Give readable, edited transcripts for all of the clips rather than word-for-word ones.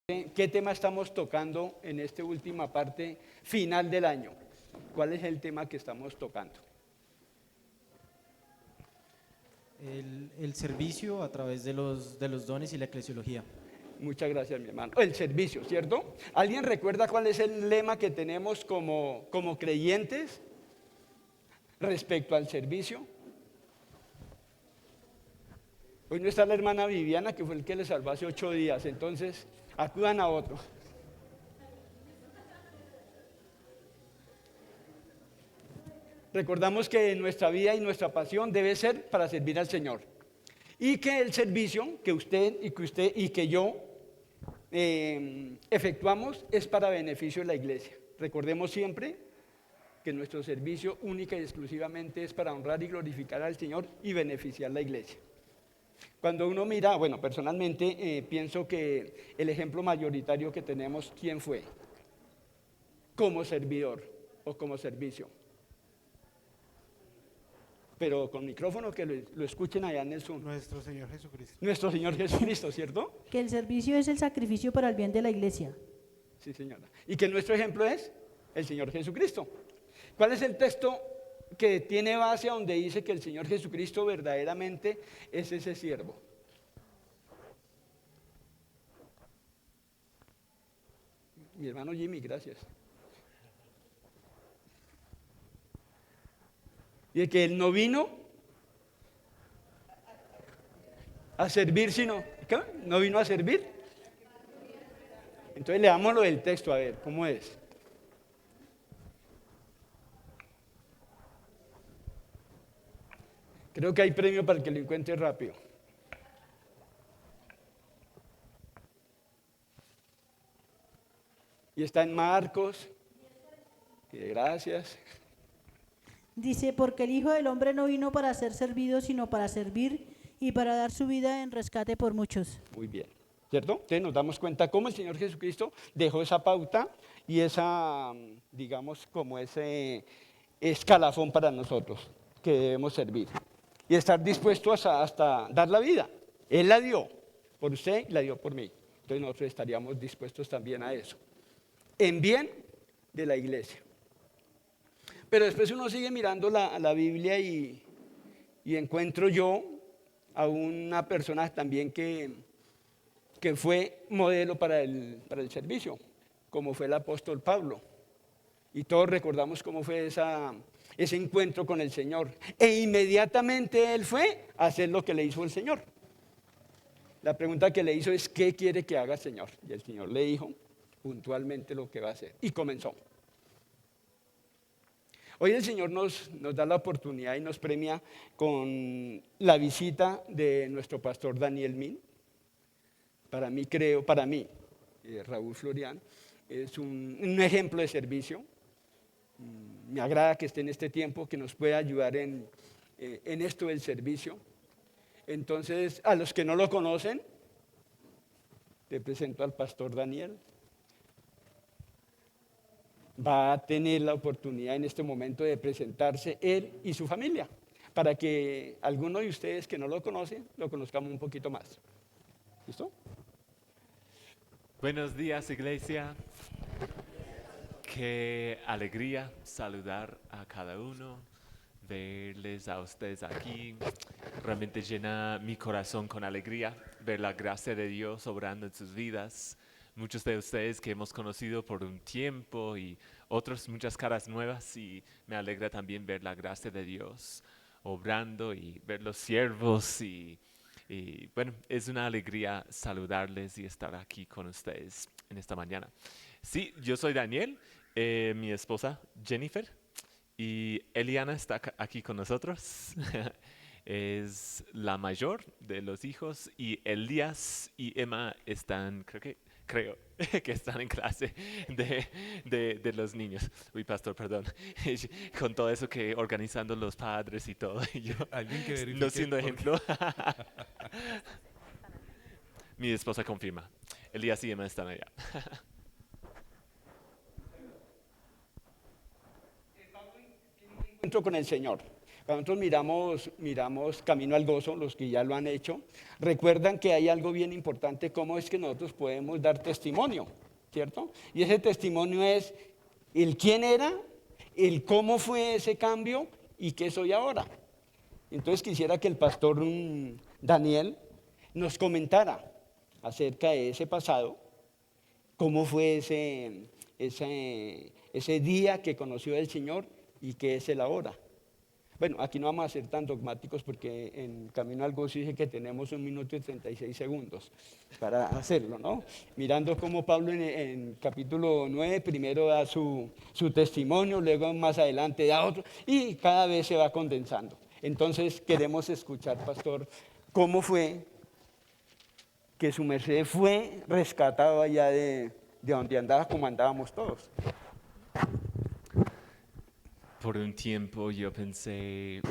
¿Qué tema estamos tocando en esta última parte final del año? ¿Cuál es el tema que estamos tocando? El servicio a través de los dones y la eclesiología. Muchas gracias, mi hermano. El servicio, ¿cierto? ¿Alguien recuerda cuál es el lema que tenemos como creyentes respecto al servicio? Hoy no está la hermana Viviana, que fue el que le salvó hace 8 días, entonces acudan a otro. Recordamos que nuestra vida y nuestra pasión debe ser para servir al Señor. Y que el servicio que usted y que yo efectuamos es para beneficio de la iglesia. Recordemos siempre que nuestro servicio única y exclusivamente es para honrar y glorificar al Señor y beneficiar a la iglesia. Cuando uno mira, bueno, personalmente pienso que el ejemplo mayoritario que tenemos, ¿quién fue? Como servidor o como servicio. Pero con micrófono que lo escuchen allá en el Zoom. Nuestro Señor Jesucristo. Nuestro Señor Jesucristo, ¿cierto? Que el servicio es el sacrificio para el bien de la iglesia. Sí, señora. Y que nuestro ejemplo es el Señor Jesucristo. ¿Cuál es el texto que tiene base a donde dice que el Señor Jesucristo verdaderamente es ese siervo? Mi hermano Jimmy, gracias. Y de que él no vino a servir, sino, ¿qué? ¿No vino a servir? Entonces leámoslo del texto, a ver, ¿cómo es? Creo que hay premio para el que lo encuentre rápido. Y está en Marcos. Gracias. Dice, porque el Hijo del Hombre no vino para ser servido, sino para servir y para dar su vida en rescate por muchos. Muy bien, ¿cierto? Entonces nos damos cuenta cómo el Señor Jesucristo dejó esa pauta y esa, digamos, como ese escalafón para nosotros que debemos servir. Y estar dispuestos hasta dar la vida. Él la dio por usted y la dio por mí. Entonces nosotros estaríamos dispuestos también a eso. En bien de la iglesia. Pero después uno sigue mirando la Biblia y encuentro yo a una persona también que fue modelo para el servicio, como fue el apóstol Pablo. Y todos recordamos cómo fue ese encuentro con el Señor. E inmediatamente él fue a hacer lo que le hizo el Señor. La pregunta que le hizo es, ¿qué quiere que haga el Señor? Y el Señor le dijo puntualmente lo que va a hacer. Y comenzó. Hoy el Señor nos da la oportunidad y nos premia con la visita de nuestro pastor Daniel Min. Para mí, Raúl Florian, es un ejemplo de servicio. Me agrada que esté en este tiempo, que nos pueda ayudar en esto del servicio. Entonces, a los que no lo conocen, te presento al pastor Daniel. Va a tener la oportunidad en este momento de presentarse él y su familia, para que alguno de ustedes que no lo conocen, lo conozcamos un poquito más. ¿Listo? Buenos días, iglesia. Qué alegría saludar a cada uno, verles a ustedes aquí. Realmente llena mi corazón con alegría ver la gracia de Dios obrando en sus vidas. Muchos de ustedes que hemos conocido por un tiempo y otros muchas caras nuevas, y me alegra también ver la gracia de Dios obrando y ver los siervos y bueno, es una alegría saludarles y estar aquí con ustedes en esta mañana. Sí, yo soy Daniel, mi esposa Jennifer y Eliana está aquí con nosotros. Es la mayor de los hijos y Elías y Emma están, creo que están en clase de los niños. Uy, pastor, perdón. Con todo eso que organizando los padres y todo. Y yo Alguien que verifique no siendo ejemplo. Mi esposa confirma. Elías y Emma están allá. Encuentro con el Señor. Cuando nosotros miramos Camino al Gozo, los que ya lo han hecho, recuerdan que hay algo bien importante, cómo es que nosotros podemos dar testimonio, ¿cierto? Y ese testimonio es el quién era, el cómo fue ese cambio y qué soy ahora. Entonces quisiera que el pastor Daniel nos comentara acerca de ese pasado, cómo fue ese día que conoció al Señor y qué es el ahora. Bueno, aquí no vamos a ser tan dogmáticos porque en Camino al Gozo dice que tenemos 1 minuto y 36 segundos para hacerlo, ¿no? Mirando cómo Pablo en capítulo 9 primero da su testimonio, luego más adelante da otro y cada vez se va condensando. Entonces queremos escuchar, pastor, cómo fue que su merced fue rescatado allá de donde andaba, como andábamos todos. Por un tiempo yo pensé,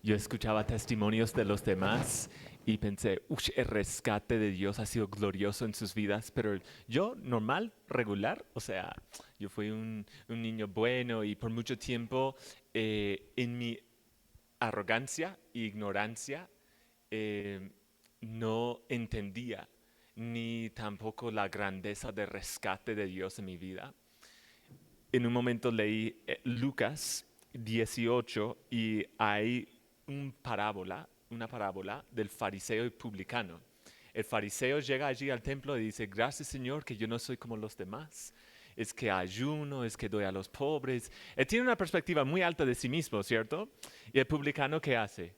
yo escuchaba testimonios de los demás y pensé, el rescate de Dios ha sido glorioso en sus vidas, pero yo normal, regular, o sea, yo fui un niño bueno y por mucho tiempo en mi arrogancia e ignorancia no entendía ni tampoco la grandeza de rescate de Dios en mi vida. En un momento leí Lucas 18 y hay una parábola del fariseo y publicano. El fariseo llega allí al templo y dice, gracias Señor que yo no soy como los demás. Es que ayuno, es que doy a los pobres. Él tiene una perspectiva muy alta de sí mismo, ¿cierto? Y el publicano, ¿qué hace?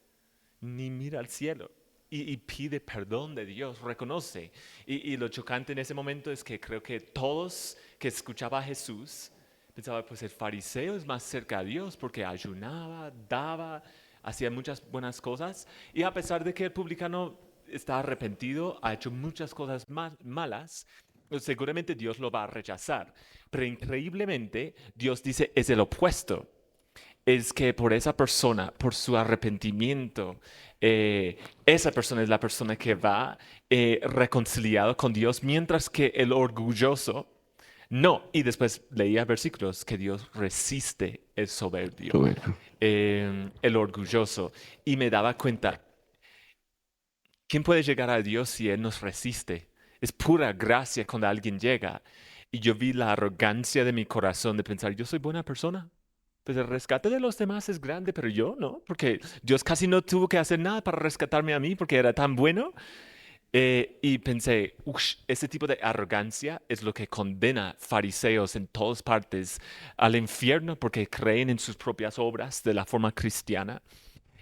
Ni mira al cielo. Y pide perdón de Dios, reconoce. Y lo chocante en ese momento es que creo que todos que escuchaban a Jesús pensaba, pues el fariseo es más cerca a Dios porque ayunaba, daba, hacía muchas buenas cosas. Y a pesar de que el publicano está arrepentido, ha hecho muchas cosas malas, seguramente Dios lo va a rechazar. Pero increíblemente, Dios dice, es el opuesto. Es que por esa persona, por su arrepentimiento, esa persona es la persona que va reconciliado con Dios, mientras que el orgulloso, no. Y después leía versículos que Dios resiste el soberbio, el orgulloso. Y me daba cuenta, ¿quién puede llegar a Dios si Él nos resiste? Es pura gracia cuando alguien llega. Y yo vi la arrogancia de mi corazón de pensar, yo soy buena persona. Pues el rescate de los demás es grande, pero yo no, porque Dios casi no tuvo que hacer nada para rescatarme a mí porque era tan bueno. Y pensé, ese tipo de arrogancia es lo que condena fariseos en todas partes al infierno porque creen en sus propias obras de la forma cristiana.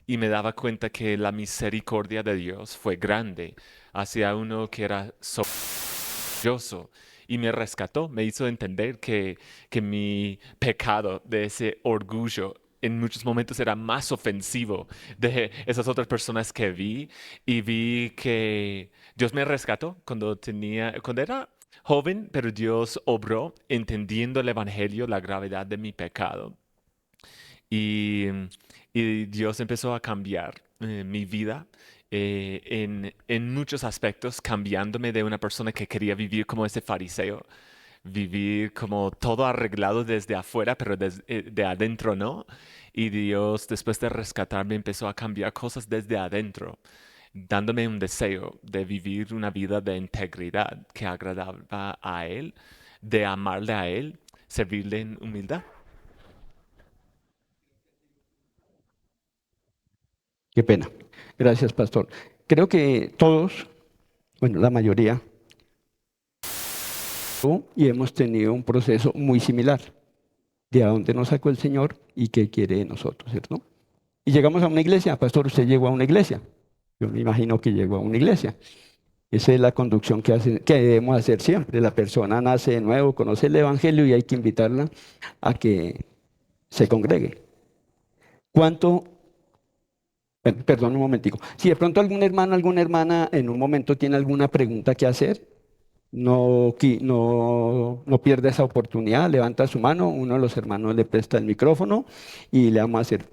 Y me daba cuenta que la misericordia de Dios fue grande hacia uno que era orgulloso. Y me rescató, me hizo entender que mi pecado de ese orgullo en muchos momentos era más ofensivo de esas otras personas que vi. Y vi que Dios me rescató cuando era joven, pero Dios obró entendiendo el Evangelio, la gravedad de mi pecado. Y, y Dios empezó a cambiar mi vida en muchos aspectos, cambiándome de una persona que quería vivir como ese fariseo, vivir como todo arreglado desde afuera, pero de adentro no. Y Dios, después de rescatarme, empezó a cambiar cosas desde adentro, dándome un deseo de vivir una vida de integridad que agradaba a Él, de amarle a Él, servirle en humildad. Qué pena. Gracias, pastor. Creo que todos, bueno, la mayoría, y hemos tenido un proceso muy similar de a dónde nos sacó el Señor y qué quiere de nosotros, ¿cierto? Y llegamos a una iglesia. Pastor, usted llegó a una iglesia. Yo me imagino que llegó a una iglesia. Esa es la conducción que debemos hacer siempre. La persona nace de nuevo, conoce el Evangelio y hay que invitarla a que se congregue. ¿Cuánto? Perdón un momentico. Si de pronto algún hermano, alguna hermana en un momento tiene alguna pregunta que hacer, no pierda esa oportunidad, levanta su mano, uno de los hermanos le presta el micrófono y le vamos a hacer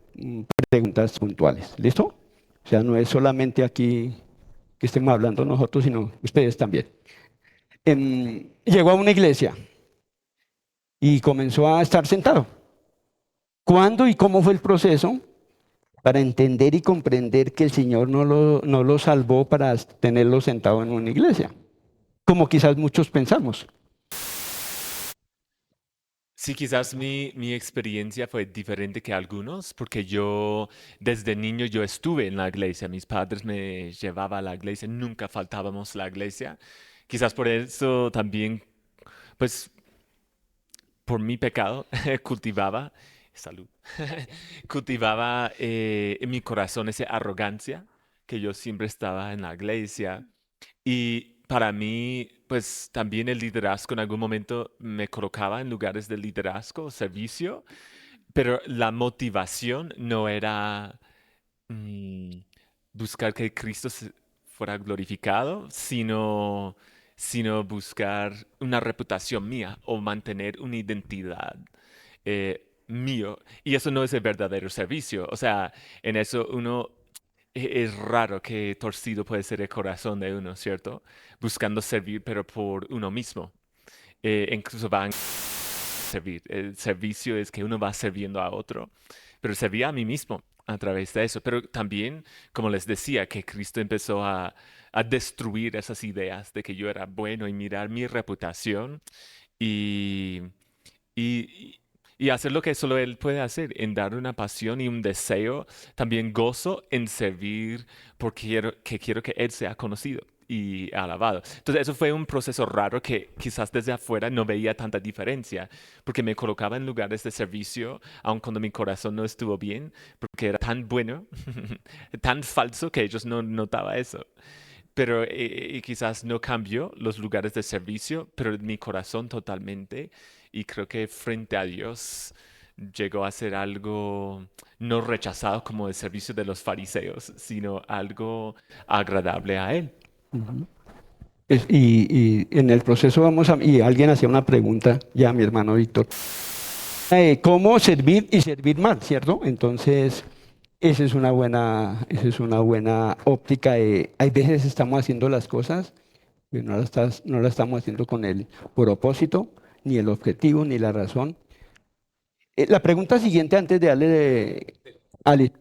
preguntas puntuales. ¿Listo? O sea, no es solamente aquí que estemos hablando nosotros, sino ustedes también. Llegó a una iglesia y comenzó a estar sentado. ¿Cuándo y cómo fue el proceso para entender y comprender que el Señor no lo salvó para tenerlo sentado en una iglesia, como quizás muchos pensamos. Sí, quizás mi experiencia fue diferente que algunos, porque yo desde niño yo estuve en la iglesia, mis padres me llevaban a la iglesia, nunca faltábamos a la iglesia. Quizás por eso también, pues por mi pecado, cultivaba, salud, cultivaba en mi corazón esa arrogancia, que yo siempre estaba en la iglesia. Y para mí, pues también el liderazgo en algún momento me colocaba en lugares de liderazgo, servicio, pero la motivación no era mm, buscar que Cristo fuera glorificado, sino buscar una reputación mía o mantener una identidad mío. Y eso no es el verdadero servicio. O sea, en eso uno es raro que torcido puede ser el corazón de uno, ¿cierto? Buscando servir, pero por uno mismo. Incluso va a servir. El servicio es que uno va sirviendo a otro, pero servía a mí mismo a través de eso. Pero también, como les decía, que Cristo empezó a destruir esas ideas de que yo era bueno y mirar mi reputación y, y, y hacer lo que solo Él puede hacer, en dar una pasión y un deseo, también gozo en servir porque quiero que Él sea conocido y alabado. Entonces eso fue un proceso raro que quizás desde afuera no veía tanta diferencia, porque me colocaba en lugares de servicio, aun cuando mi corazón no estuvo bien, porque era tan bueno, tan falso que ellos no notaban eso. Pero y quizás no cambió los lugares de servicio, pero mi corazón totalmente. Y creo que frente a Dios llegó a ser algo no rechazado como el servicio de los fariseos, sino algo agradable a Él. Y en el proceso y alguien hacía una pregunta, ya mi hermano Víctor, ¿cómo servir y servir mal, cierto? Entonces, esa es una buena óptica. Hay veces estamos haciendo las cosas, pero no la estamos haciendo con el propósito, ni el objetivo, ni la razón. La pregunta siguiente antes de darle Ali.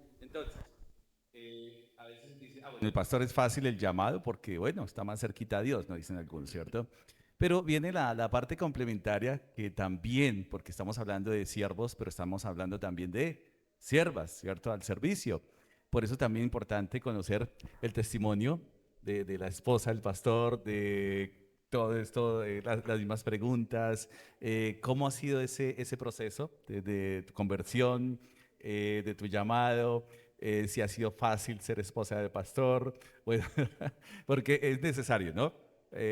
En el pastor es fácil el llamado porque, bueno, está más cerquita a Dios, ¿no? Dicen algunos, ¿cierto? Pero viene la parte complementaria que también, porque estamos hablando de siervos, pero estamos hablando también de siervas, ¿cierto? Al servicio. Por eso también es importante conocer el testimonio de la esposa del pastor, de todo esto, de las mismas preguntas, cómo ha sido ese proceso de tu conversión, de tu llamado, si ha sido fácil ser esposa del pastor, bueno, porque es necesario, ¿no?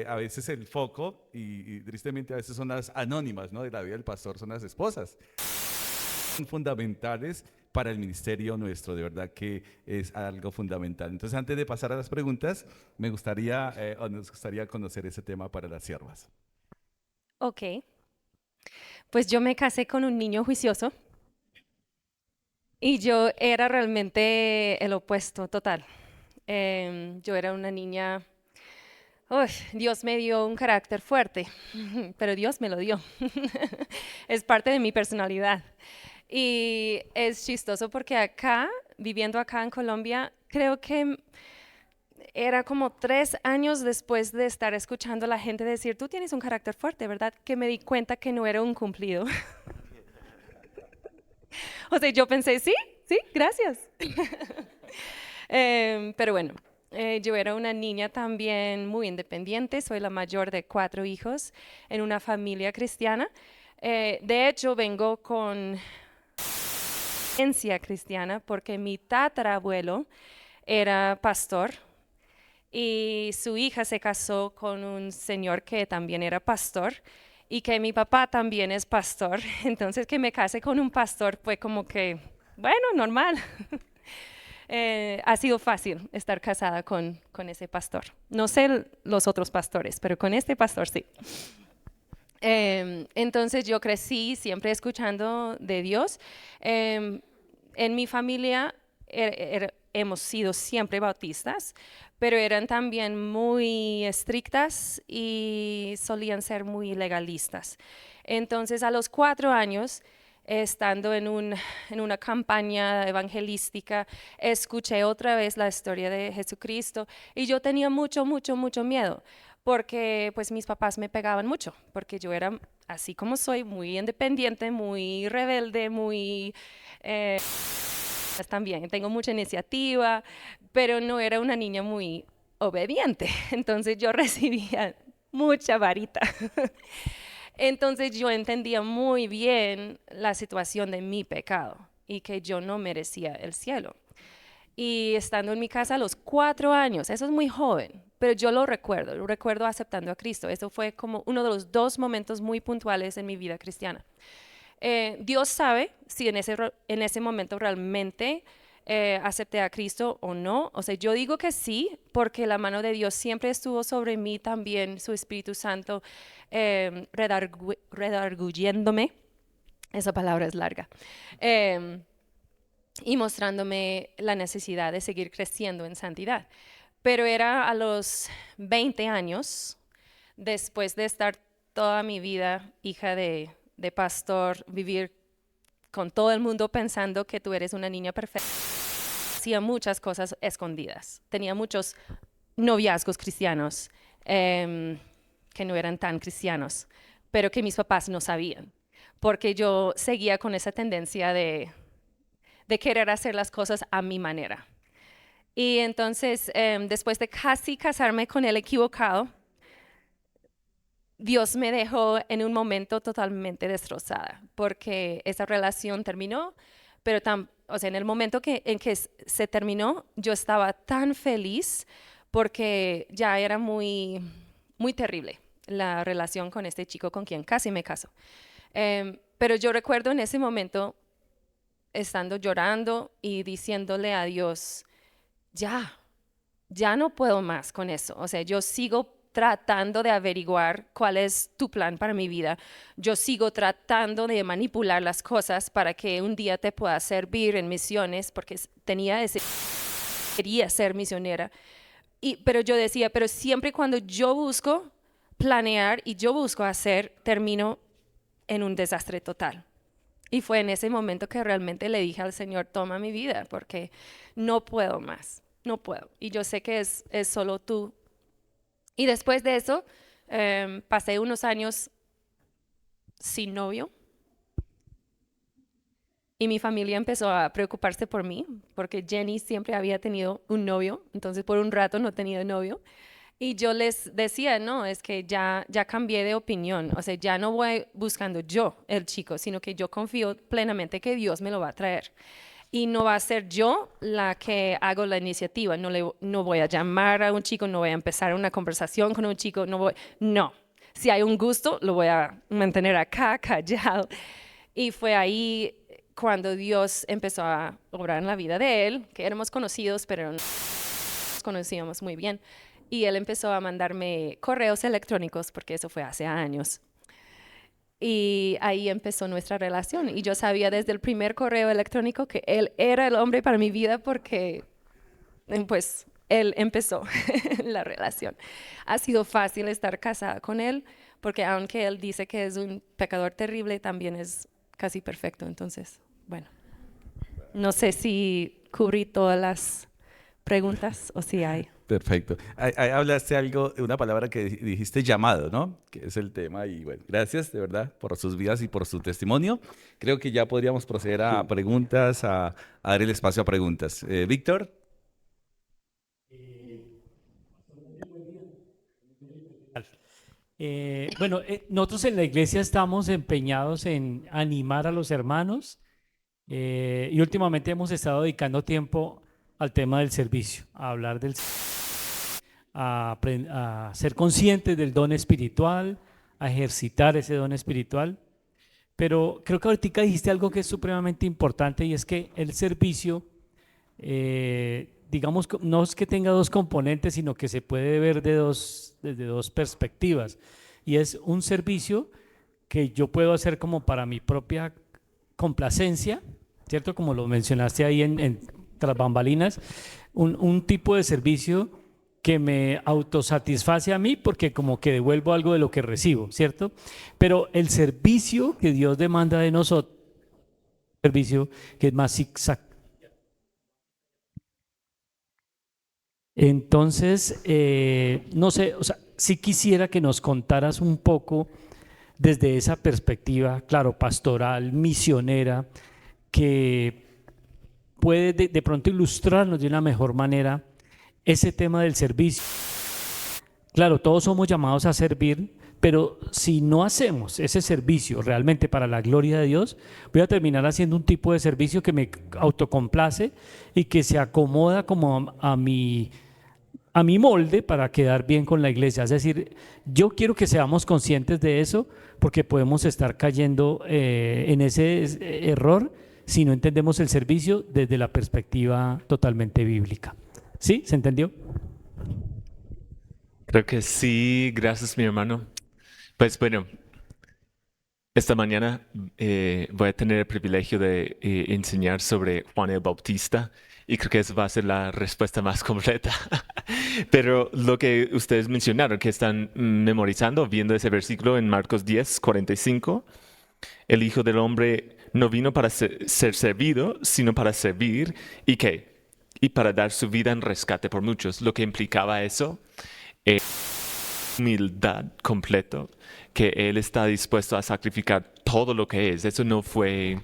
A veces el foco, y tristemente a veces son las anónimas, ¿no? De la vida del pastor, son las esposas. Son fundamentales para el ministerio nuestro, de verdad que es algo fundamental. Entonces, antes de pasar a las preguntas, me gustaría, o nos gustaría conocer ese tema para las siervas. Ok, pues yo me casé con un niño juicioso y yo era realmente el opuesto total. Yo era una niña, uy, Dios me dio un carácter fuerte, pero Dios me lo dio. Es parte de mi personalidad. Y es chistoso porque acá, viviendo acá en Colombia, creo que era como 3 años después de estar escuchando a la gente decir, tú tienes un carácter fuerte, ¿verdad? Que me di cuenta que no era un cumplido. O sea, yo pensé, sí, gracias. Pero bueno, yo era una niña también muy independiente, soy la mayor de 4 hijos en una familia cristiana. De hecho, vengo con herencia cristiana porque mi tatarabuelo era pastor y su hija se casó con un señor que también era pastor y que mi papá también es pastor. Entonces que me case con un pastor fue como que, bueno, normal. Ha sido fácil estar casada con ese pastor. No sé los otros pastores, pero con este pastor sí. Entonces yo crecí siempre escuchando de Dios. En mi familia hemos sido siempre bautistas, pero eran también muy estrictas y solían ser muy legalistas. Entonces a los 4 años estando en una campaña evangelística, escuché otra vez la historia de Jesucristo y yo tenía mucho miedo porque pues mis papás me pegaban mucho, porque yo era así como soy, muy independiente, muy rebelde, muy... también tengo mucha iniciativa, pero no era una niña muy obediente, entonces yo recibía mucha varita. Entonces yo entendía muy bien la situación de mi pecado y que yo no merecía el cielo. Y estando en mi casa a los 4 años, eso es muy joven, pero yo lo recuerdo aceptando a Cristo. Eso fue como uno de los 2 momentos muy puntuales en mi vida cristiana. Dios sabe si en ese momento realmente acepté a Cristo o no. O sea, yo digo que sí, porque la mano de Dios siempre estuvo sobre mí también, su Espíritu Santo redarguyéndome, esa palabra es larga, y mostrándome la necesidad de seguir creciendo en santidad. Pero era a los 20 años, después de estar toda mi vida hija de pastor, vivir con todo el mundo pensando que tú eres una niña perfecta. Hacía muchas cosas escondidas. Tenía muchos noviazgos cristianos que no eran tan cristianos, pero que mis papás no sabían, porque yo seguía con esa tendencia de querer hacer las cosas a mi manera. Y entonces, después de casi casarme con el equivocado, Dios me dejó en un momento totalmente destrozada, porque esa relación terminó, pero o sea, en el momento en que se terminó, yo estaba tan feliz porque ya era muy terrible la relación con este chico con quien casi me caso. Pero yo recuerdo en ese momento estando llorando y diciéndole a Dios, ya no puedo más con eso. O sea, yo sigo tratando de averiguar cuál es tu plan para mi vida. Yo sigo tratando de manipular las cosas para que un día te pueda servir en misiones, porque quería ser misionera. Pero yo decía, pero siempre cuando yo busco planear y yo busco hacer, termino en un desastre total. Y fue en ese momento que realmente le dije al Señor, toma mi vida, porque no puedo más, no puedo. Y yo sé que es solo tú. Y después de eso, pasé unos años sin novio. Y mi familia empezó a preocuparse por mí, porque Jenny siempre había tenido un novio, entonces por un rato no tenía novio. Y yo les decía, no, es que ya cambié de opinión, o sea, ya no voy buscando yo el chico, sino que yo confío plenamente que Dios me lo va a traer. Y no va a ser yo la que hago la iniciativa, no voy a llamar a un chico, no voy a empezar una conversación con un chico, no. Si hay un gusto, lo voy a mantener acá, callado. Y fue ahí cuando Dios empezó a obrar en la vida de él, que éramos conocidos, pero no nos conocíamos muy bien. Y él empezó a mandarme correos electrónicos, porque eso fue hace años. Y ahí empezó nuestra relación. Y yo sabía desde el primer correo electrónico que él era el hombre para mi vida, porque pues él empezó la relación. Ha sido fácil estar casada con él, porque aunque él dice que es un pecador terrible, también es casi perfecto. Entonces, bueno, no sé si cubrí todas las preguntas o si hay. Perfecto. Ahí hablaste algo, una palabra que dijiste llamado, ¿no? Que es el tema y bueno, gracias de verdad por sus vidas y por su testimonio. Creo que ya podríamos proceder a preguntas, a dar el espacio a preguntas. Víctor. Bueno, nosotros en la iglesia estamos empeñados en animar a los hermanos y últimamente hemos estado dedicando tiempo al tema del servicio, a hablar a ser conscientes del don espiritual, a ejercitar ese don espiritual. Pero creo que ahorita dijiste algo que es supremamente importante, y es que el servicio, digamos, no es que tenga 2 componentes, sino que se puede ver desde 2 perspectivas. Y es un servicio que yo puedo hacer como para mi propia complacencia, ¿cierto? Como lo mencionaste ahí tras bambalinas, un tipo de servicio que me autosatisface a mí, porque como que devuelvo algo de lo que recibo, ¿cierto? Pero el servicio que Dios demanda de nosotros servicio que es más zigzag. Entonces, no sé, o sea, sí quisiera que nos contaras un poco desde esa perspectiva, claro, pastoral, misionera, que puede de pronto ilustrarnos de una mejor manera ese tema del servicio. Claro, todos somos llamados a servir, pero si no hacemos ese servicio realmente para la gloria de Dios, voy a terminar haciendo un tipo de servicio que me autocomplace y que se acomoda como a mi molde para quedar bien con la iglesia. Es decir, yo quiero que seamos conscientes de eso porque podemos estar cayendo en ese error si no entendemos el servicio desde la perspectiva totalmente bíblica. ¿Sí? ¿Se entendió? Creo que sí, gracias mi hermano. Pues bueno, esta mañana voy a tener el privilegio de enseñar sobre Juan el Bautista y creo que esa va a ser la respuesta más completa. Pero lo que ustedes mencionaron, que están memorizando, viendo ese versículo en Marcos 10:45, el Hijo del Hombre no vino para ser servido, sino para servir. ¿Y qué? Y para dar su vida en rescate por muchos. Lo que implicaba eso humildad completo, que Él está dispuesto a sacrificar todo lo que es. Eso no fue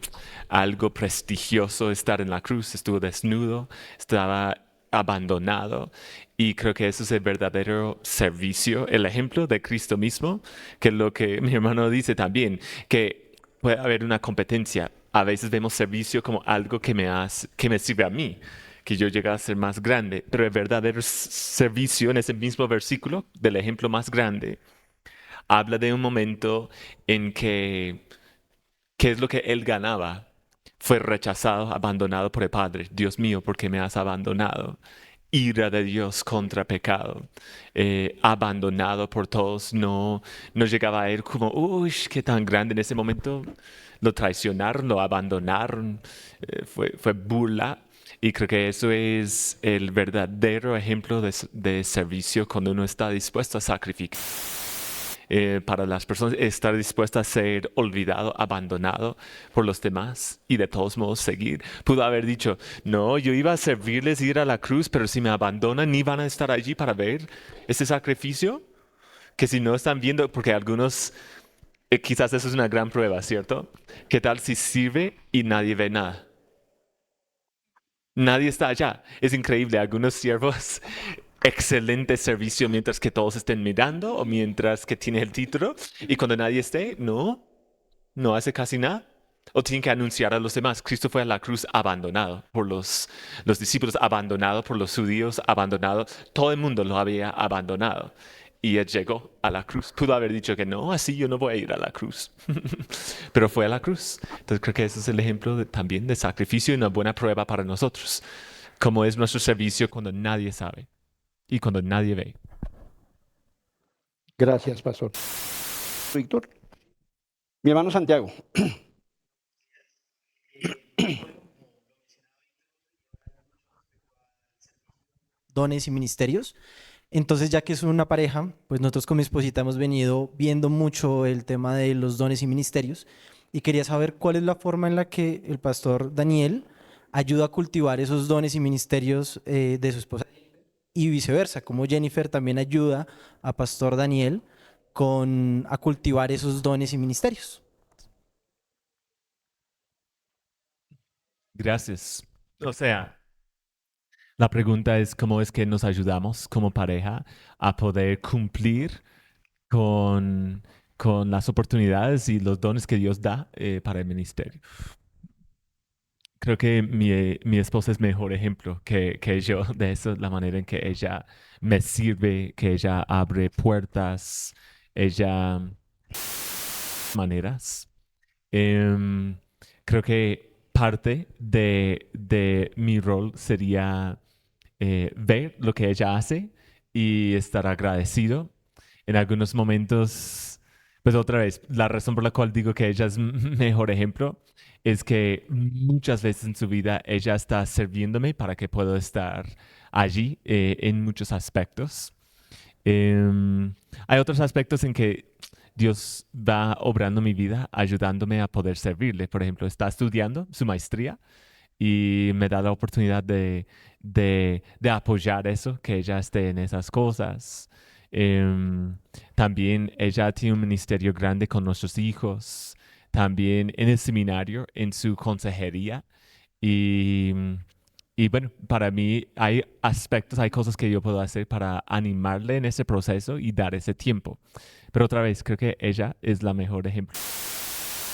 algo prestigioso estar en la cruz, estuvo desnudo, estaba abandonado y creo que eso es el verdadero servicio, el ejemplo de Cristo mismo, que es lo que mi hermano dice también, que puede haber una competencia. A veces vemos servicio como algo que me sirve a mí, que yo llegue a ser más grande, pero el verdadero servicio en ese mismo versículo del ejemplo más grande habla de un momento en que, ¿qué es lo que él ganaba? Fue rechazado, abandonado por el Padre. Dios mío, ¿por qué me has abandonado? Ira de Dios contra pecado, abandonado por todos, no llegaba a él como, uy, qué tan grande en ese momento, lo traicionaron, lo abandonaron, fue burla. Y creo que eso es el verdadero ejemplo de servicio cuando uno está dispuesto a sacrificar. Para las personas, estar dispuesto a ser olvidado, abandonado por los demás y de todos modos seguir. Pudo haber dicho, no, yo iba a servirles, ir a la cruz, pero si me abandonan, ni van a estar allí para ver ese sacrificio. Que si no están viendo, porque algunos, quizás eso es una gran prueba, ¿cierto? ¿Qué tal si sirve y nadie ve nada? Nadie está allá. Es increíble. Algunos siervos, excelente servicio mientras que todos estén mirando o mientras que tiene el título. Y cuando nadie esté, no hace casi nada. O tienen que anunciar a los demás. Cristo fue a la cruz abandonado por los discípulos, abandonado por los judíos, abandonado. Todo el mundo lo había abandonado. Y él llegó a la cruz. Pudo haber dicho que no, así yo no voy a ir a la cruz. Pero fue a la cruz. Entonces creo que ese es el ejemplo también de sacrificio y una buena prueba para nosotros. Como es nuestro servicio cuando nadie sabe y cuando nadie ve. Gracias, pastor. Víctor. Mi hermano Santiago. Dones y ministerios. Entonces, ya que son una pareja, pues nosotros con mi esposita hemos venido viendo mucho el tema de los dones y ministerios y quería saber cuál es la forma en la que el pastor Daniel ayuda a cultivar esos dones y ministerios de su esposa y viceversa, como Jennifer también ayuda a pastor Daniel a cultivar esos dones y ministerios. Gracias. O sea, la pregunta es cómo es que nos ayudamos como pareja a poder cumplir con las oportunidades y los dones que Dios da para el ministerio. Creo que mi esposa es mejor ejemplo que yo de eso, la manera en que ella me sirve, que ella abre puertas, ella maneras. Creo que parte de mi rol sería ver lo que ella hace y estar agradecido. En algunos momentos, pues otra vez, la razón por la cual digo que ella es mejor ejemplo es que muchas veces en su vida ella está sirviéndome para que pueda estar allí en muchos aspectos. Hay otros aspectos en que Dios va obrando mi vida, ayudándome a poder servirle. Por ejemplo, está estudiando su maestría y me da la oportunidad de apoyar eso, que ella esté en esas cosas. También ella tiene un ministerio grande con nuestros hijos, también en el seminario, en su consejería. Y, y bueno, para mí hay aspectos, hay cosas que yo puedo hacer para animarle en ese proceso y dar ese tiempo. Pero otra vez, creo que ella es la mejor ejemplo.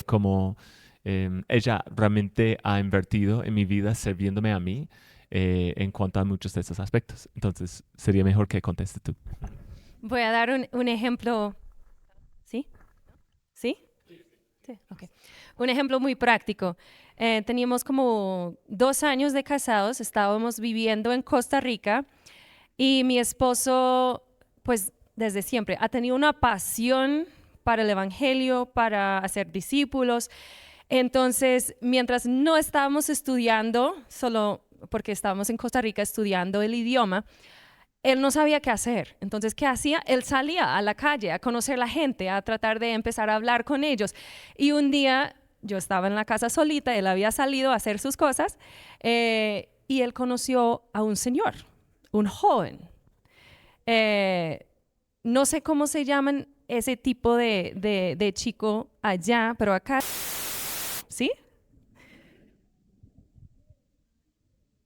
Como ella realmente ha invertido en mi vida sirviéndome a mí en cuanto a muchos de esos aspectos. Entonces, sería mejor que contestes tú. Voy a dar un ejemplo. ¿Sí? ¿Sí? Sí, ok. Un ejemplo muy práctico. Teníamos como 2 años de casados, estábamos viviendo en Costa Rica y mi esposo, pues desde siempre, ha tenido una pasión para el evangelio, para hacer discípulos. Entonces, mientras no estábamos estudiando, solo porque estábamos en Costa Rica estudiando el idioma, él no sabía qué hacer. Entonces, ¿qué hacía? Él salía a la calle a conocer a la gente, a tratar de empezar a hablar con ellos. Y un día yo estaba en la casa solita, él había salido a hacer sus cosas y él conoció a un señor, un joven. No sé cómo se llaman ese tipo de chico allá, pero acá, ¿sí?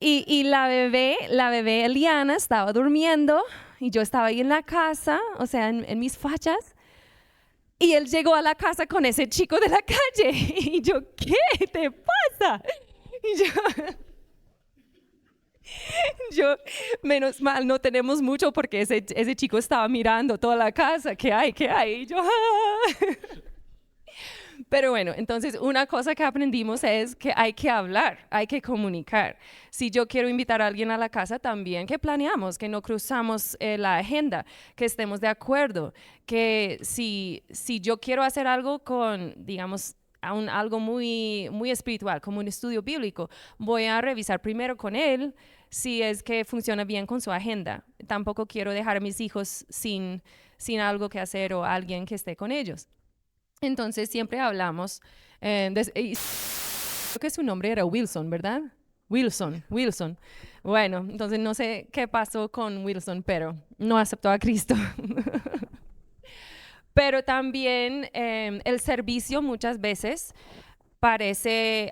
Y la bebé Eliana estaba durmiendo y yo estaba ahí en la casa, o sea, en mis fachas. Y él llegó a la casa con ese chico de la calle. Y yo, ¿qué te pasa? Y yo, menos mal, no tenemos mucho porque ese chico estaba mirando toda la casa. ¿Qué hay? ¿Qué hay? Y yo, ¡ah! Pero bueno, entonces una cosa que aprendimos es que hay que hablar, hay que comunicar. Si yo quiero invitar a alguien a la casa, también que planeamos, que no cruzamos la agenda, que estemos de acuerdo, que si yo quiero hacer algo con, digamos, algo muy, muy espiritual, como un estudio bíblico, voy a revisar primero con él si es que funciona bien con su agenda. Tampoco quiero dejar a mis hijos sin algo que hacer o alguien que esté con ellos. Entonces siempre hablamos, creo que su nombre era Wilson, ¿verdad? Wilson. Bueno, entonces no sé qué pasó con Wilson, pero no aceptó a Cristo. Pero también el servicio muchas veces parece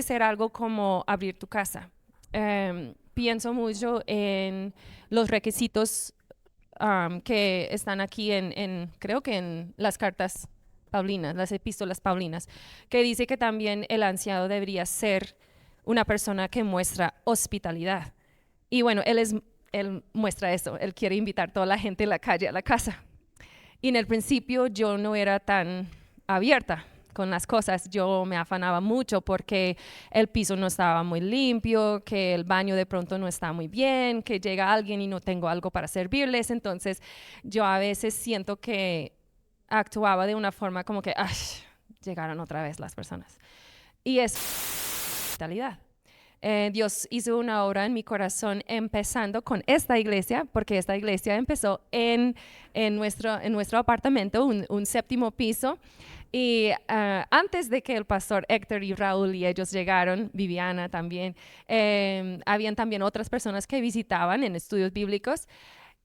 ser algo como abrir tu casa. Pienso mucho en los requisitos que están aquí creo que en las cartas Paulinas, las epístolas Paulinas, que dice que también el anciano debería ser una persona que muestra hospitalidad. Y bueno, él muestra eso, él quiere invitar a toda la gente en la calle a la casa. Y en el principio yo no era tan abierta con las cosas, yo me afanaba mucho porque el piso no estaba muy limpio, que el baño de pronto no está muy bien, que llega alguien y no tengo algo para servirles. Entonces yo a veces siento que actuaba de una forma como que llegaron otra vez las personas. Y es hospitalidad. Dios hizo una obra en mi corazón empezando con esta iglesia, porque esta iglesia empezó en nuestro apartamento, un 7º piso. Y antes de que el pastor Héctor y Raúl y ellos llegaron, Viviana también, habían también otras personas que visitaban en estudios bíblicos.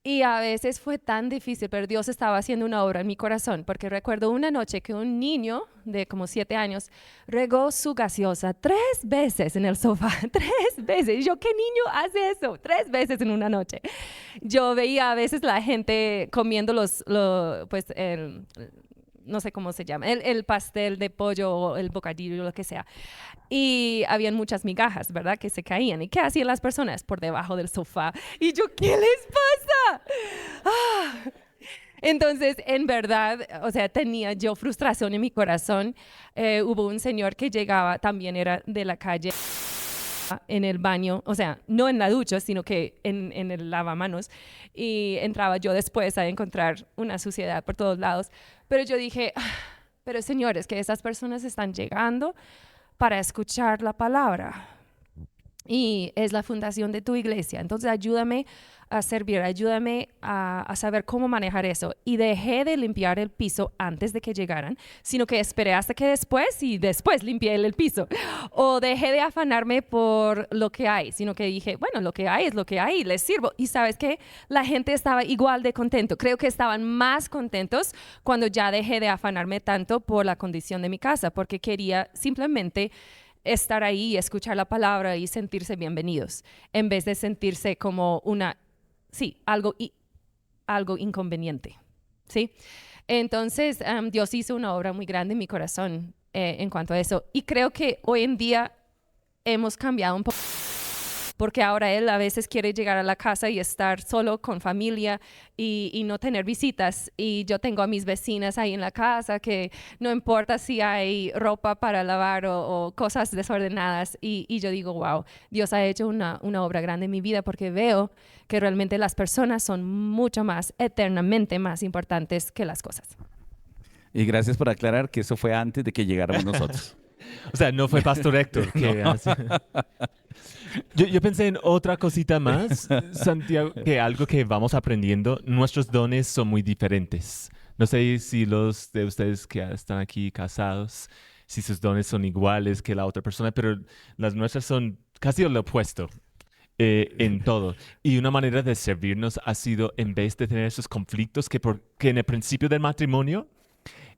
Y a veces fue tan difícil, pero Dios estaba haciendo una obra en mi corazón, porque recuerdo una noche que un niño de como 7 años regó su gaseosa 3 veces en el sofá, 3 veces. Y yo, ¿qué niño hace eso? 3 veces en una noche. Yo veía a veces la gente comiendo no sé cómo se llama, el pastel de pollo o el bocadillo, lo que sea. Y habían muchas migajas, ¿verdad? Que se caían. ¿Y qué hacían las personas? Por debajo del sofá. Y yo, ¿qué les pasa? Entonces, en verdad, o sea, tenía yo frustración en mi corazón. Hubo un señor que llegaba, también era de la calle, en el baño, o sea, no en la ducha, sino que en el lavamanos. Y entraba yo después a encontrar una suciedad por todos lados. Pero yo dije, pero señores, que esas personas están llegando para escuchar la palabra. y es la fundación de tu iglesia. Entonces ayúdame a servir, ayúdame a saber cómo manejar eso. Y dejé de limpiar el piso antes de que llegaran, sino que esperé hasta que después y después limpié el piso. O dejé de afanarme por lo que hay, sino que dije, bueno, lo que hay es lo que hay, les sirvo. Y ¿sabes qué? La gente estaba igual de contento. Creo que estaban más contentos cuando ya dejé de afanarme tanto por la condición de mi casa, porque quería simplemente estar ahí, escuchar la palabra y sentirse bienvenidos, en vez de sentirse como algo inconveniente, ¿sí? Entonces, Dios hizo una obra muy grande en mi corazón en cuanto a eso. Y creo que hoy en día hemos cambiado un poco, porque ahora él a veces quiere llegar a la casa y estar solo con familia y no tener visitas. Y yo tengo a mis vecinas ahí en la casa que no importa si hay ropa para lavar o cosas desordenadas. Y yo digo, wow, Dios ha hecho una obra grande en mi vida, porque veo que realmente las personas son mucho más, eternamente más importantes que las cosas. Y gracias por aclarar que eso fue antes de que llegáramos nosotros. O sea, no fue Pastor Héctor que hace. Yo pensé en otra cosita más, Santiago, que algo que vamos aprendiendo, nuestros dones son muy diferentes. No sé si los de ustedes que están aquí casados, si sus dones son iguales que la otra persona, pero las nuestras son casi lo opuesto. En todo. Y una manera de servirnos ha sido, en vez de tener esos conflictos que en el principio del matrimonio,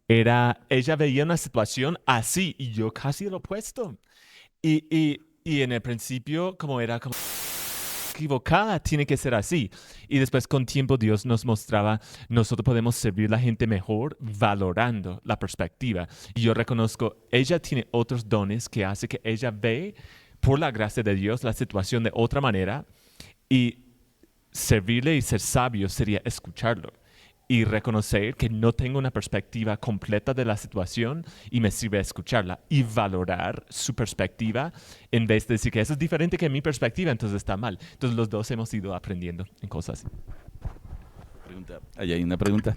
ella veía una situación así y yo casi lo opuesto. Y en el principio como equivocada, tiene que ser así. Y después con tiempo Dios nos mostraba, nosotros podemos servir a la gente mejor valorando la perspectiva. Y yo reconozco, ella tiene otros dones que hace que ella ve, por la gracia de Dios, la situación de otra manera, y servirle y ser sabio sería escucharlo y reconocer que no tengo una perspectiva completa de la situación y me sirve escucharla y valorar su perspectiva en vez de decir que eso es diferente que mi perspectiva, entonces está mal. Entonces los dos hemos ido aprendiendo en cosas. Allá hay una pregunta.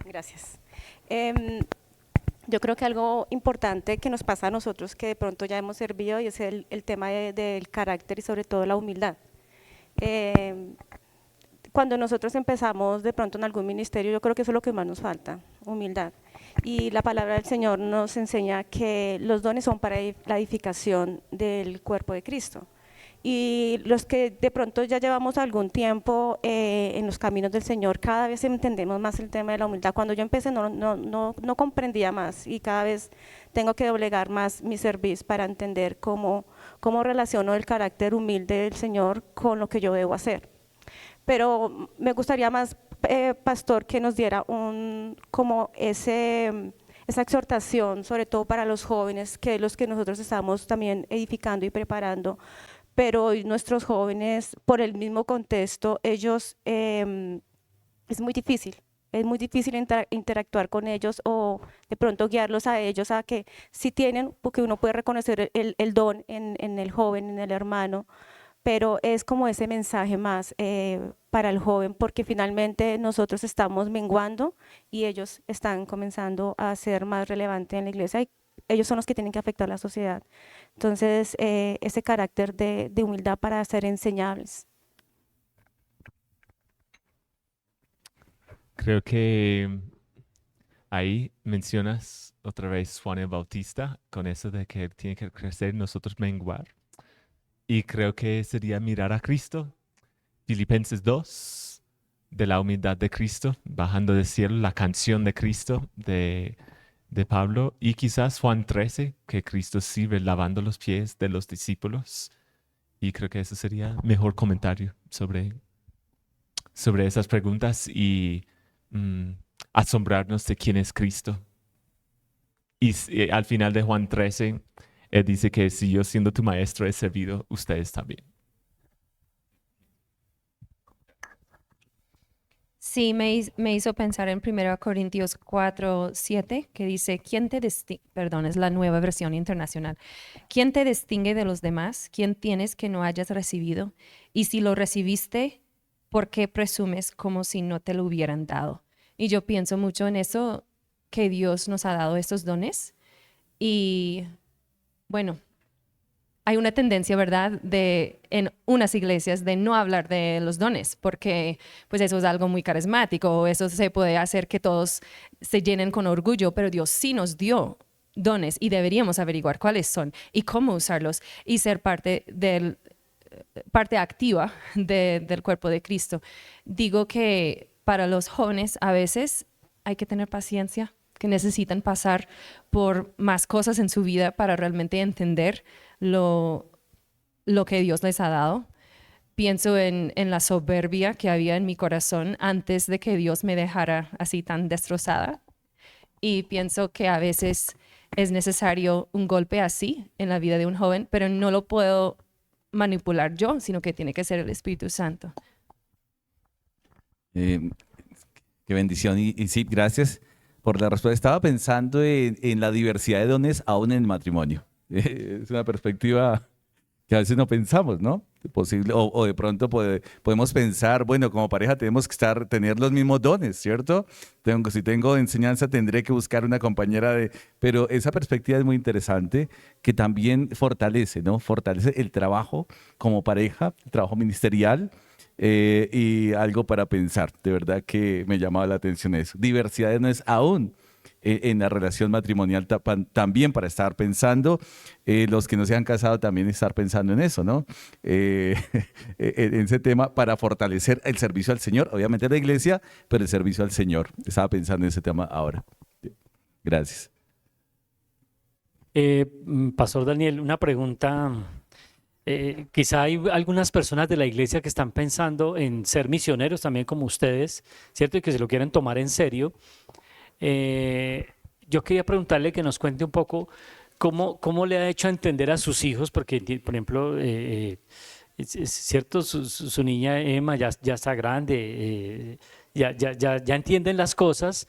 Gracias. Yo creo que algo importante que nos pasa a nosotros, que de pronto ya hemos servido, y es el tema del carácter y sobre todo la humildad. Cuando nosotros empezamos de pronto en algún ministerio, yo creo que eso es lo que más nos falta, humildad. Y la palabra del Señor nos enseña que los dones son para la edificación del cuerpo de Cristo. Y los que de pronto ya llevamos algún tiempo en los caminos del Señor, cada vez entendemos más el tema de la humildad. Cuando yo empecé no comprendía más, y cada vez tengo que doblegar más mi servicio para entender cómo relaciono el carácter humilde del Señor con lo que yo debo hacer. Pero me gustaría más, pastor, que nos diera esa exhortación, sobre todo para los jóvenes, que es los que nosotros estamos también edificando y preparando. Pero hoy nuestros jóvenes, por el mismo contexto, ellos, es muy difícil interactuar con ellos, o de pronto guiarlos a ellos a que si tienen, porque uno puede reconocer el don en el joven, en el hermano, pero es como ese mensaje más para el joven, porque finalmente nosotros estamos menguando y ellos están comenzando a ser más relevantes en la iglesia, y ellos son los que tienen que afectar a la sociedad. Entonces, ese carácter de humildad para ser enseñables. Creo que ahí mencionas otra vez Juan el Bautista, con eso de que tiene que crecer, nosotros menguar. Y creo que sería mirar a Cristo. Filipenses 2, de la humildad de Cristo, bajando del cielo, la canción de Cristo de Pablo, y quizás Juan 13, que Cristo sirve lavando los pies de los discípulos. Y creo que ese sería mejor comentario sobre esas preguntas y asombrarnos de quién es Cristo. Y al final de Juan 13, él dice que si yo siendo tu maestro he servido, ustedes también. Sí, me hizo pensar en 1 Corintios 4:7, que dice, ¿quién te distingue? Perdón, es la Nueva Versión Internacional. ¿Quién te distingue de los demás? ¿Quién tienes que no hayas recibido? Y si lo recibiste, ¿por qué presumes como si no te lo hubieran dado? Y yo pienso mucho en eso, que Dios nos ha dado estos dones. Y bueno, hay una tendencia, ¿verdad?, en unas iglesias de no hablar de los dones, porque pues eso es algo muy carismático, o eso se puede hacer que todos se llenen con orgullo, pero Dios sí nos dio dones y deberíamos averiguar cuáles son y cómo usarlos y ser parte activa del cuerpo de Cristo. Digo que para los jóvenes a veces hay que tener paciencia, que necesitan pasar por más cosas en su vida para realmente entender lo que Dios les ha dado. Pienso en la soberbia que había en mi corazón antes de que Dios me dejara así tan destrozada. Y pienso que a veces es necesario un golpe así en la vida de un joven, pero no lo puedo manipular yo, sino que tiene que ser el Espíritu Santo. Qué bendición. Y sí, gracias por la respuesta. Estaba pensando en la diversidad de dones aún en el matrimonio. Es una perspectiva que a veces no pensamos, ¿no? Posible, o de pronto podemos pensar, bueno, como pareja tenemos que tener los mismos dones, ¿cierto? Si tengo enseñanza tendré que buscar una compañera Pero esa perspectiva es muy interesante, que también fortalece, ¿no? Fortalece el trabajo como pareja, el trabajo ministerial, y algo para pensar. De verdad que me llamaba la atención eso. Diversidad de dones aún en la relación matrimonial, también para estar pensando, los que no se han casado también estar pensando en eso, ¿no? En ese tema para fortalecer el servicio al Señor, obviamente la iglesia, pero el servicio al Señor. Estaba pensando en ese tema ahora. Gracias. Pastor Daniel, una pregunta. Quizá hay algunas personas de la iglesia que están pensando en ser misioneros también como ustedes, ¿cierto? Y que se lo quieren tomar en serio. Yo quería preguntarle que nos cuente un poco cómo le ha hecho entender a sus hijos, porque, por ejemplo, es cierto, su niña Emma ya está grande, ya entienden las cosas.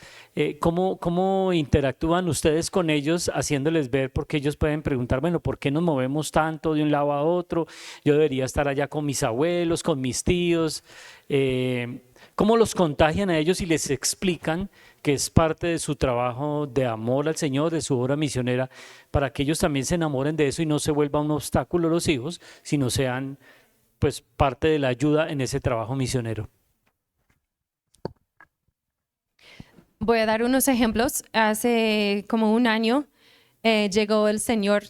¿Cómo interactúan ustedes con ellos haciéndoles ver? Porque ellos pueden preguntar, bueno, ¿por qué nos movemos tanto de un lado a otro? Yo debería estar allá con mis abuelos, con mis tíos. ¿Cómo los contagian a ellos y les explican que es parte de su trabajo de amor al Señor, de su obra misionera, para que ellos también se enamoren de eso y no se vuelva un obstáculo los hijos, sino sean pues parte de la ayuda en ese trabajo misionero? Voy a dar unos ejemplos. Hace como un año llegó el señor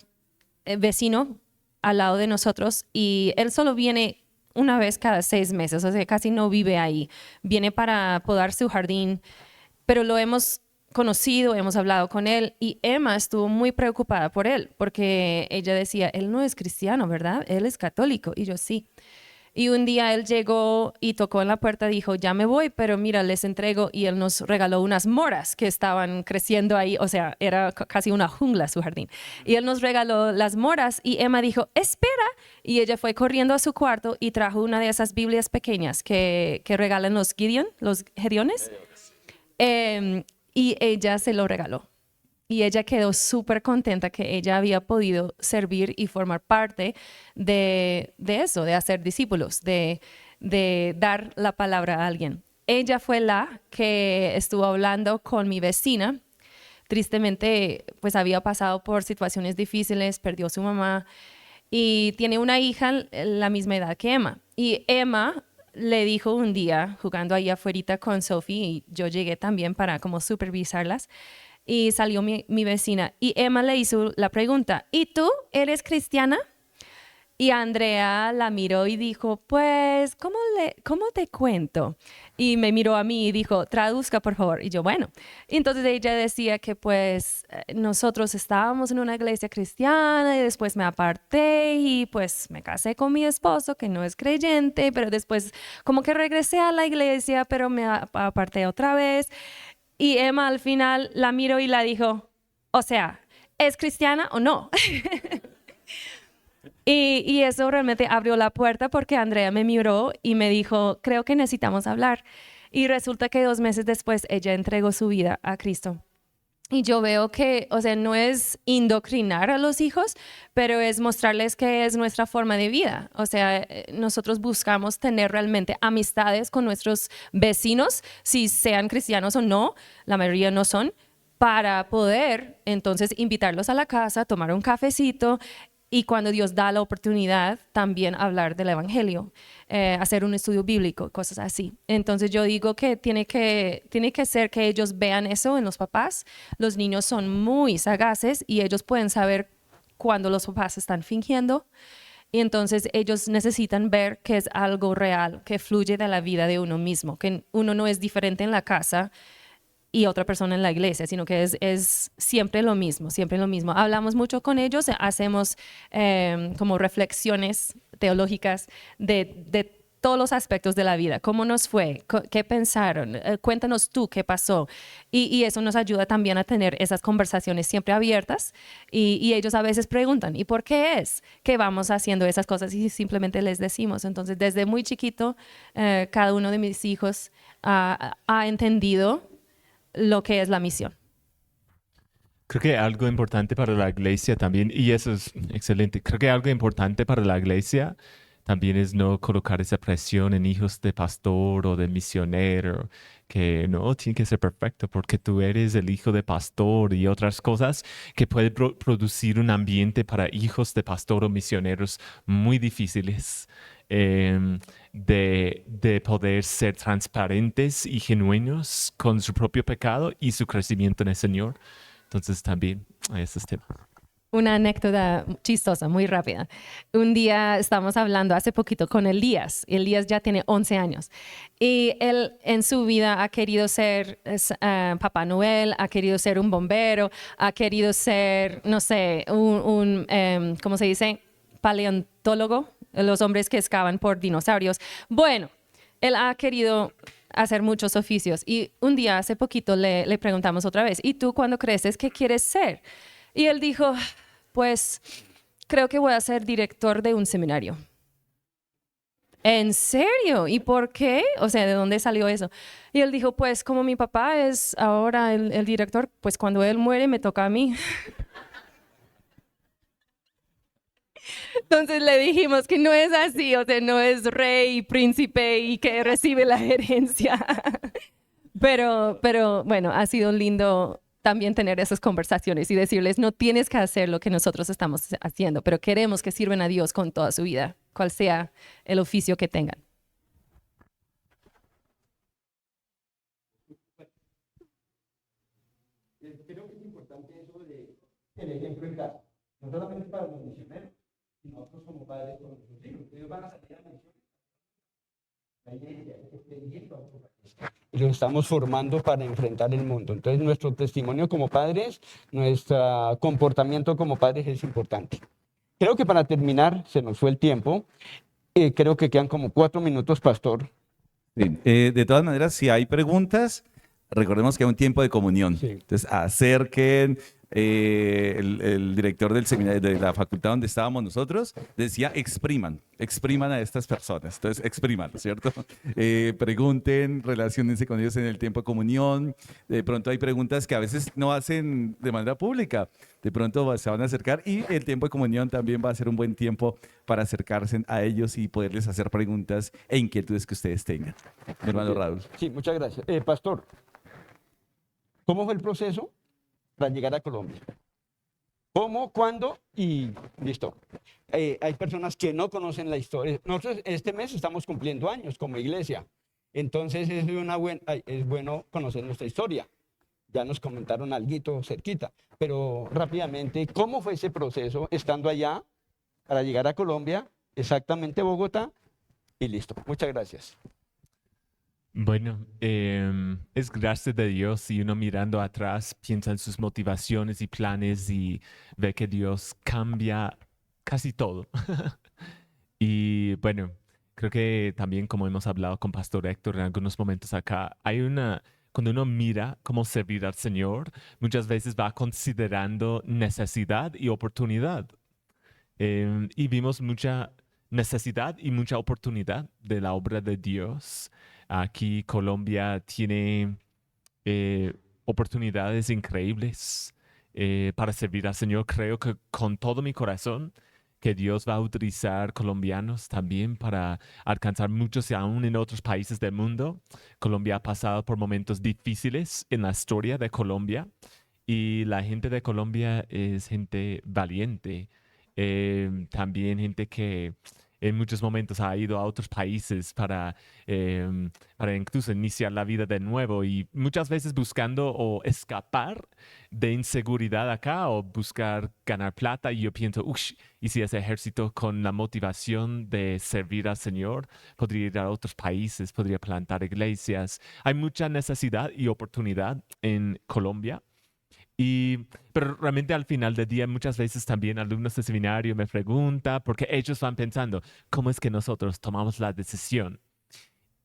vecino al lado de nosotros y él solo viene una vez cada 6 meses, o sea, casi no vive ahí. Viene para podar su jardín, pero lo hemos conocido, hemos hablado con él y Emma estuvo muy preocupada por él porque ella decía, él no es cristiano, ¿verdad? Él es católico. Y yo sí. Y un día él llegó y tocó en la puerta, dijo, ya me voy, pero mira, les entrego. Y él nos regaló unas moras que estaban creciendo ahí, o sea, era casi una jungla su jardín. Y él nos regaló las moras y Emma dijo, espera. Y ella fue corriendo a su cuarto y trajo una de esas Biblias pequeñas que regalan los Gedeones. Y ella se lo regaló. Y ella quedó súper contenta que ella había podido servir y formar parte de eso, de hacer discípulos, de dar la palabra a alguien. Ella fue la que estuvo hablando con mi vecina. Tristemente, pues había pasado por situaciones difíciles, perdió a su mamá y tiene una hija la misma edad que Emma. Y Emma le dijo un día, jugando ahí afuera con Sophie, y yo llegué también para como supervisarlas, y salió mi vecina y Emma le hizo la pregunta, ¿y tú eres cristiana? Y Andrea la miró y dijo, pues, ¿cómo te cuento? Y me miró a mí y dijo, traduzca, por favor. Y yo, bueno. Y entonces ella decía que, pues, nosotros estábamos en una iglesia cristiana y después me aparté y, pues, me casé con mi esposo, que no es creyente, pero después como que regresé a la iglesia, pero me aparté otra vez. Y Emma al final la miró y la dijo, o sea, ¿es cristiana o no? Y eso realmente abrió la puerta porque Andrea me miró y me dijo, creo que necesitamos hablar. Y resulta que 2 meses después ella entregó su vida a Cristo. Y yo veo que, o sea, no es indoctrinar a los hijos, pero es mostrarles que es nuestra forma de vida. O sea, nosotros buscamos tener realmente amistades con nuestros vecinos, si sean cristianos o no, la mayoría no son, para poder entonces invitarlos a la casa, tomar un cafecito y cuando Dios da la oportunidad también hablar del evangelio, hacer un estudio bíblico, cosas así. Entonces yo digo que tiene que ser que ellos vean eso en los papás. Los niños son muy sagaces y ellos pueden saber cuando los papás están fingiendo. Y entonces ellos necesitan ver que es algo real, que fluye de la vida de uno mismo, que uno no es diferente en la casa y otra persona en la iglesia, sino que es siempre lo mismo, siempre lo mismo. Hablamos mucho con ellos, hacemos como reflexiones teológicas de todos los aspectos de la vida. ¿Cómo nos fue? ¿Qué pensaron? Cuéntanos tú qué pasó. Y eso nos ayuda también a tener esas conversaciones siempre abiertas. Y ellos a veces preguntan, ¿y por qué es que vamos haciendo esas cosas? Y simplemente les decimos. Entonces, desde muy chiquito, cada uno de mis hijos ha entendido lo que es la misión. Creo que algo importante para la iglesia también, y eso es excelente, creo que algo importante para la iglesia también es no colocar esa presión en hijos de pastor o de misionero, que no tiene que ser perfecto porque tú eres el hijo de pastor y otras cosas que puede producir un ambiente para hijos de pastor o misioneros muy difíciles. De poder ser transparentes y genuinos con su propio pecado y su crecimiento en el Señor. Entonces también ese es tema. Una anécdota chistosa, muy rápida. Un día estábamos hablando hace poquito con Elías. Elías ya tiene 11 años. Y él en su vida ha querido ser Papá Noel, ha querido ser un bombero, ha querido ser, no sé, ¿cómo se dice? Paleontólogo, los hombres que excavan por dinosaurios. Bueno, él ha querido hacer muchos oficios. Y un día hace poquito le preguntamos otra vez, ¿y tú cuando creces qué quieres ser? Y él dijo, pues creo que voy a ser director de un seminario. ¿En serio? ¿Y por qué? O sea, ¿de dónde salió eso? Y él dijo, pues como mi papá es ahora el director, pues cuando él muere me toca a mí. Entonces le dijimos que no es así, o sea, no es rey, príncipe y que recibe la herencia. Pero bueno, ha sido lindo también tener esas conversaciones y decirles, no tienes que hacer lo que nosotros estamos haciendo, pero queremos que sirvan a Dios con toda su vida, cual sea el oficio que tengan. Creo que es importante eso de el ejemplo en casa, no solamente para los misioneros, sino nosotros como padres con nuestros hijos. Ellos van a salir a misiones. La iglesia está yendo a otro país. Y los estamos formando para enfrentar el mundo. Entonces, nuestro testimonio como padres, nuestro comportamiento como padres es importante. Creo que para terminar, se nos fue el tiempo. Creo que quedan como 4 minutos, pastor. Bien, de todas maneras, si hay preguntas, recordemos que hay un tiempo de comunión. Sí. Entonces, acerquen. El director del seminario, de la facultad donde estábamos nosotros, decía expriman a estas personas. Entonces, expriman, ¿cierto? Pregunten, relaciónense con ellos en el tiempo de comunión. De pronto hay preguntas que a veces no hacen de manera pública. De pronto se van a acercar y el tiempo de comunión también va a ser un buen tiempo para acercarse a ellos y poderles hacer preguntas e inquietudes que ustedes tengan. Mi hermano Raúl. Sí, muchas gracias. Pastor, ¿cómo fue el proceso para llegar a Colombia? ¿Cómo, cuándo? Y listo. Hay personas que no conocen la historia. Nosotros este mes estamos cumpliendo años como iglesia. Entonces es bueno conocer nuestra historia. Ya nos comentaron algo cerquita. Pero rápidamente, ¿cómo fue ese proceso estando allá para llegar a Colombia, exactamente Bogotá? Y listo. Muchas gracias. Bueno, es gracia de Dios y uno mirando atrás piensa en sus motivaciones y planes y ve que Dios cambia casi todo. Y bueno, creo que también como hemos hablado con Pastor Héctor en algunos momentos acá, cuando uno mira cómo servir al Señor, muchas veces va considerando necesidad y oportunidad. Y vimos mucha necesidad y mucha oportunidad de la obra de Dios. Aquí Colombia tiene oportunidades increíbles para servir al Señor. Creo que con todo mi corazón que Dios va a utilizar colombianos también para alcanzar muchos y aún en otros países del mundo. Colombia ha pasado por momentos difíciles en la historia de Colombia y la gente de Colombia es gente valiente. También gente que en muchos momentos ha ido a otros países para incluso iniciar la vida de nuevo y muchas veces buscando o escapar de inseguridad acá o buscar ganar plata. Y yo pienso, uff, y si ese ejército con la motivación de servir al Señor podría ir a otros países, podría plantar iglesias. Hay mucha necesidad y oportunidad en Colombia. Pero realmente al final del día muchas veces también alumnos de seminario me preguntan porque ellos van pensando, ¿cómo es que nosotros tomamos la decisión?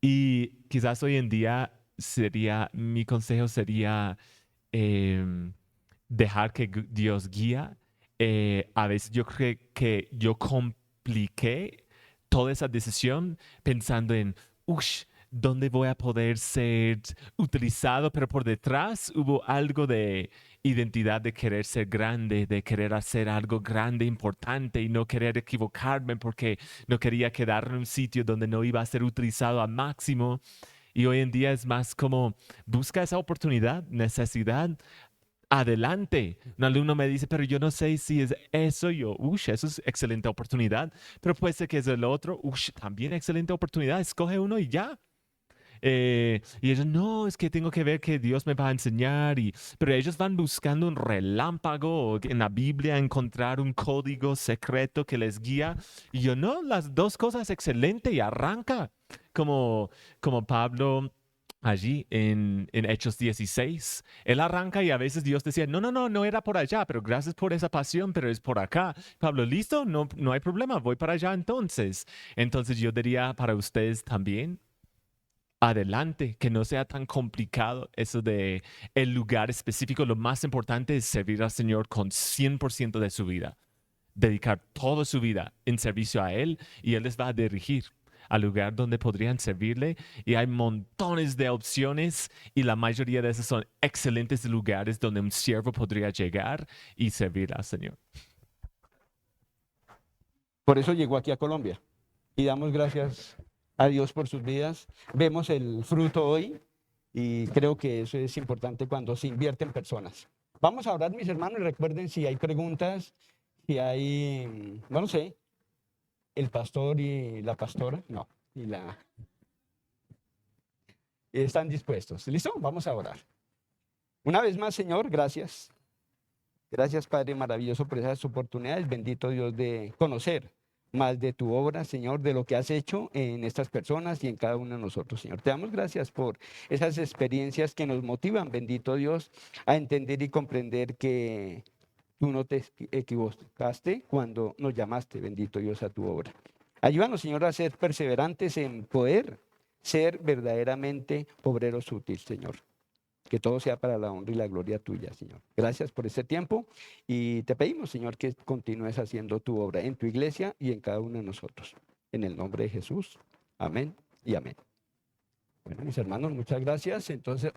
Y quizás hoy en día mi consejo sería dejar que Dios guía. A veces yo creo que yo compliqué toda esa decisión pensando en, uff, ¿dónde voy a poder ser utilizado? Pero por detrás hubo algo de identidad de querer ser grande, de querer hacer algo grande, importante y no querer equivocarme porque no quería quedar en un sitio donde no iba a ser utilizado al máximo. Y hoy en día es más como busca esa oportunidad, necesidad, adelante. Un alumno me dice, pero yo no sé si es eso. Yo, eso es excelente oportunidad, pero puede ser que es el otro. También excelente oportunidad. Escoge uno y ya. Y ellos, no, es que tengo que ver que Dios me va a enseñar. Pero ellos van buscando un relámpago o en la Biblia encontrar un código secreto que les guía. Y yo, no, las dos cosas excelente y arranca. Como Pablo allí en Hechos 16. Él arranca y a veces Dios decía, no era por allá, pero gracias por esa pasión, pero es por acá. Pablo, ¿listo? No hay problema, voy para allá entonces. Entonces yo diría para ustedes también, adelante, que no sea tan complicado eso de el lugar específico. Lo más importante es servir al Señor con 100% de su vida, dedicar toda su vida en servicio a Él y Él les va a dirigir al lugar donde podrían servirle. Y hay montones de opciones y la mayoría de esos son excelentes lugares donde un siervo podría llegar y servir al Señor. Por eso llegó aquí a Colombia y damos gracias a Dios por sus vidas. Vemos el fruto hoy y creo que eso es importante cuando se invierte en personas. Vamos a orar, mis hermanos, y recuerden si hay preguntas, si hay, no sé, el pastor y la pastora, no, están dispuestos. ¿Listo? Vamos a orar. Una vez más, Señor, gracias. Gracias, Padre maravilloso, por esas oportunidades. Bendito Dios de conocer más de tu obra, Señor, de lo que has hecho en estas personas y en cada uno de nosotros, Señor. Te damos gracias por esas experiencias que nos motivan, bendito Dios, a entender y comprender que tú no te equivocaste cuando nos llamaste, bendito Dios, a tu obra. Ayúdanos, Señor, a ser perseverantes en poder ser verdaderamente obreros útiles, Señor. Que todo sea para la honra y la gloria tuya, Señor. Gracias por este tiempo y te pedimos, Señor, que continúes haciendo tu obra en tu iglesia y en cada uno de nosotros. En el nombre de Jesús. Amén y amén. Bueno, mis hermanos, muchas gracias. Entonces,